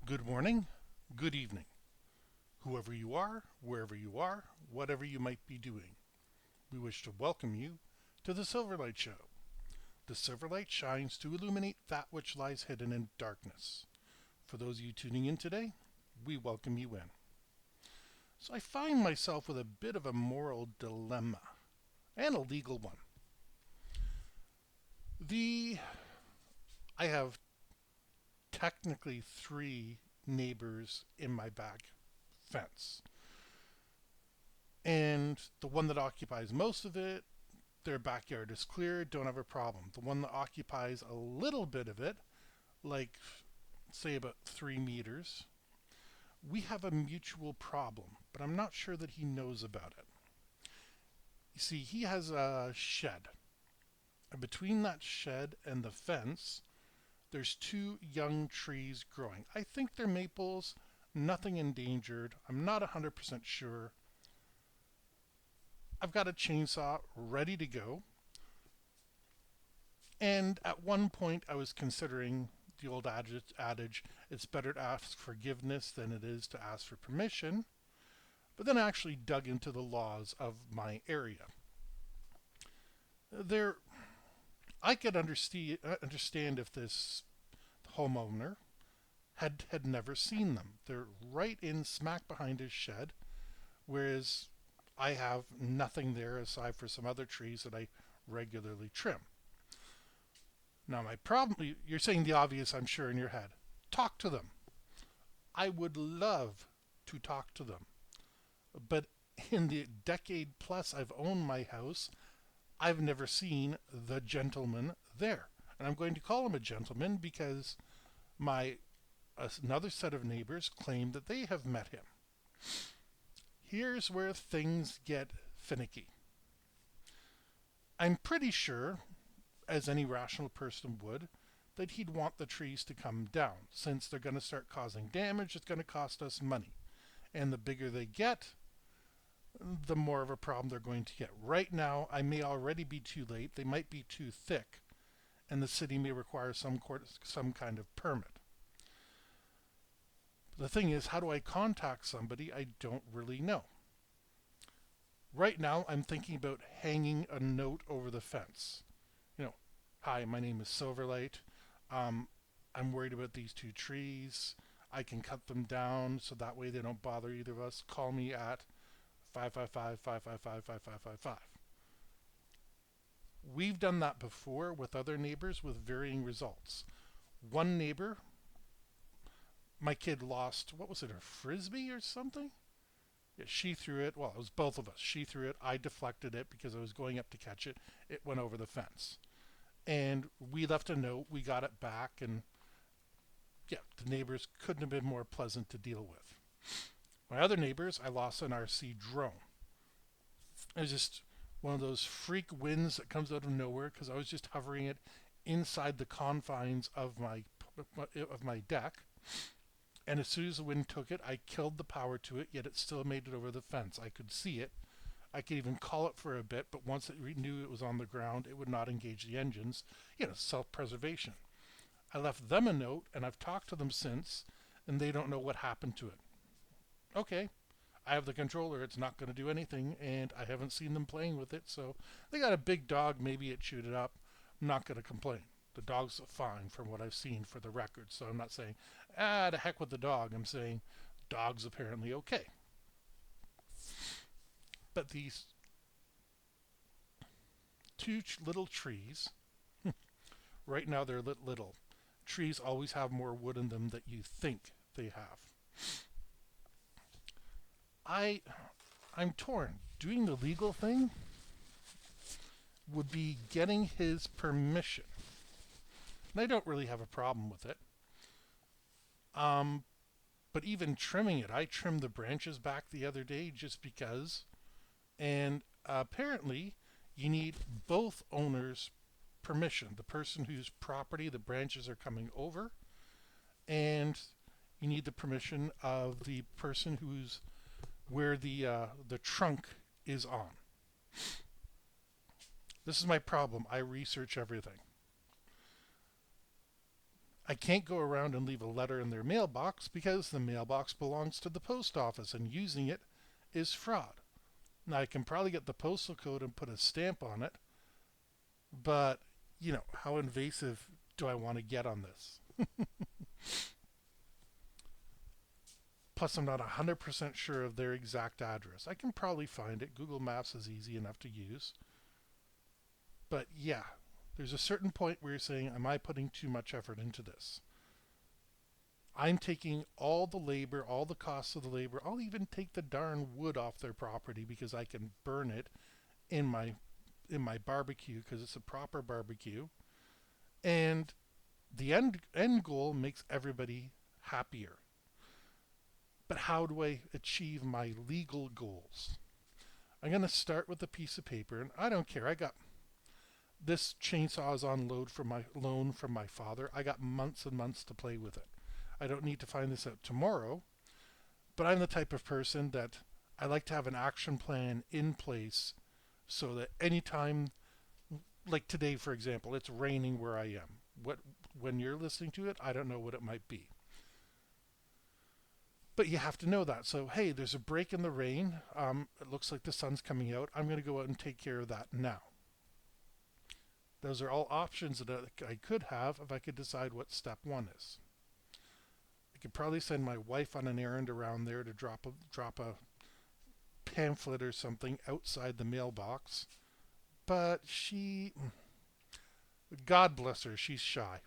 Good morning, good evening, whoever you are, wherever you are, whatever you might be doing. We wish to welcome you to the Silverlight Show. The Silverlight shines to illuminate that which lies hidden in darkness. For those of you tuning in today, we welcome you in. So I find myself with a bit of a moral dilemma and a legal one. The I have technically three neighbors in my back fence. And the one that occupies most of it, their backyard is clear, don't have a problem. The one that occupies a little bit of it, like say about 3 meters, we have a mutual problem, but I'm not sure that he knows about it. You see, he has a shed, and between that shed and the fence, there's two young trees growing. I think they're maples, nothing endangered. I'm not 100% sure. I've got a chainsaw ready to go. And at one point, I was considering the old adage, it's better to ask forgiveness than it is to ask for permission. But then I actually dug into the laws of my area. There, I could understand if this homeowner had never seen them. They're right in smack behind his shed, whereas I have nothing there aside for some other trees that I regularly trim. Now, my problem, you're saying the obvious, I'm sure, in your head. Talk to them. I would love to talk to them. But in the decade plus I've owned my house, I've never seen the gentleman there. And I'm going to call him a gentleman because my another set of neighbors claim that they have met him. Here's where things get finicky. I'm pretty sure, as any rational person would, that he'd want the trees to come down. Since they're going to start causing damage, it's going to cost us money. And the bigger they get, the more of a problem they're going to get. Right now, I may already be too late. They might be too thick, and the city may require some kind of permit. The thing is, how do I contact somebody? I don't really know. Right now, I'm thinking about hanging a note over the fence. You know, hi, my name is Silverlight. Um, I'm worried about these two trees. I can cut them down so that way they don't bother either of us. Call me at 555-555-5555. We've done that before with other neighbors with varying results. One neighbor, my kid lost, what was it, a frisbee or something? Yeah, she threw it. Well, it was both of us. She threw it. I deflected it because I was going up to catch it. It went over the fence. And we left a note. We got it back. And yeah, the neighbors couldn't have been more pleasant to deal with. My other neighbors, I lost an RC drone. It was just one of those freak winds that comes out of nowhere because I was just hovering it inside the confines of my deck. And as soon as the wind took it, I killed the power to it, yet it still made it over the fence. I could see it. I could even call it for a bit, but once it knew it was on the ground, it would not engage the engines. Self-preservation. I left them a note, and I've talked to them since, and they don't know what happened to it. Okay, I have the controller. It's not going to do anything, and I haven't seen them playing with it, so they got a big dog. Maybe it chewed it up. I'm not going to complain. The dog's fine from what I've seen for the record, so I'm not saying, to heck with the dog. I'm saying dog's apparently okay. But these two little trees, right now they're little. Trees always have more wood in them than you think they have. I I'm torn. Doing the legal thing would be getting his permission. And I don't really have a problem with it. Um, but even trimming it, I trimmed the branches back the other day just because. And apparently, you need both owners' permission. The person whose property the branches are coming over, and you need the permission of the person who's where the trunk is on. This is my problem. I research everything. I can't go around and leave a letter in their mailbox because the mailbox belongs to the post office and using it is fraud. Now, I can probably get the postal code and put a stamp on it, but, how invasive do I want to get on this? Plus, I'm not 100% sure of their exact address. I can probably find it. Google Maps is easy enough to use. But yeah, there's a certain point where you're saying, am I putting too much effort into this? I'm taking all the labor, all the costs of the labor. I'll even take the darn wood off their property because I can burn it in my barbecue because it's a proper barbecue. And the end goal makes everybody happier. But how do I achieve my legal goals? I'm going to start with a piece of paper, and I don't care. I got this chainsaw is on loan from my father. I got months and months to play with it. I don't need to find this out tomorrow, but I'm the type of person that I like to have an action plan in place so that anytime, like today, for example, it's raining where I am. When you're listening to it, I don't know what it might be. But you have to know that. So, hey, there's a break in the rain. It looks like the sun's coming out. I'm going to go out and take care of that now. Those are all options that I could have if I could decide what step one is. I could probably send my wife on an errand around there to drop a pamphlet or something outside the mailbox. But God bless her, she's shy.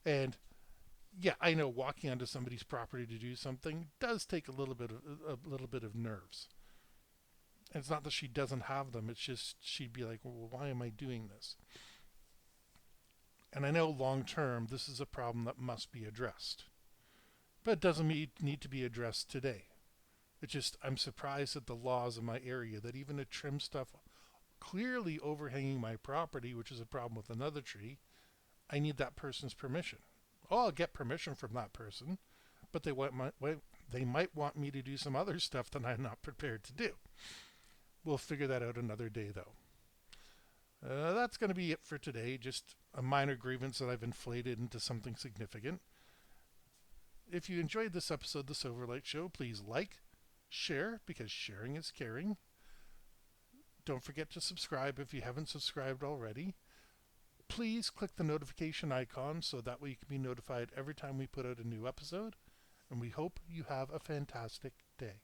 And yeah, I know walking onto somebody's property to do something does take a little bit of nerves. And it's not that she doesn't have them; it's just she'd be like, "Well, why am I doing this?" And I know long term this is a problem that must be addressed, but it doesn't need to be addressed today. It's just I'm surprised at the laws in my area that even to trim stuff clearly overhanging my property, which is a problem with another tree, I need that person's permission. Oh, I'll get permission from that person, but they might want me to do some other stuff that I'm not prepared to do. We'll figure that out another day, though. That's going to be it for today. Just a minor grievance that I've inflated into something significant. If you enjoyed this episode of The Silverlight Show, please like, share, because sharing is caring. Don't forget to subscribe if you haven't subscribed already. Please click the notification icon so that way you can be notified every time we put out a new episode. And we hope you have a fantastic day.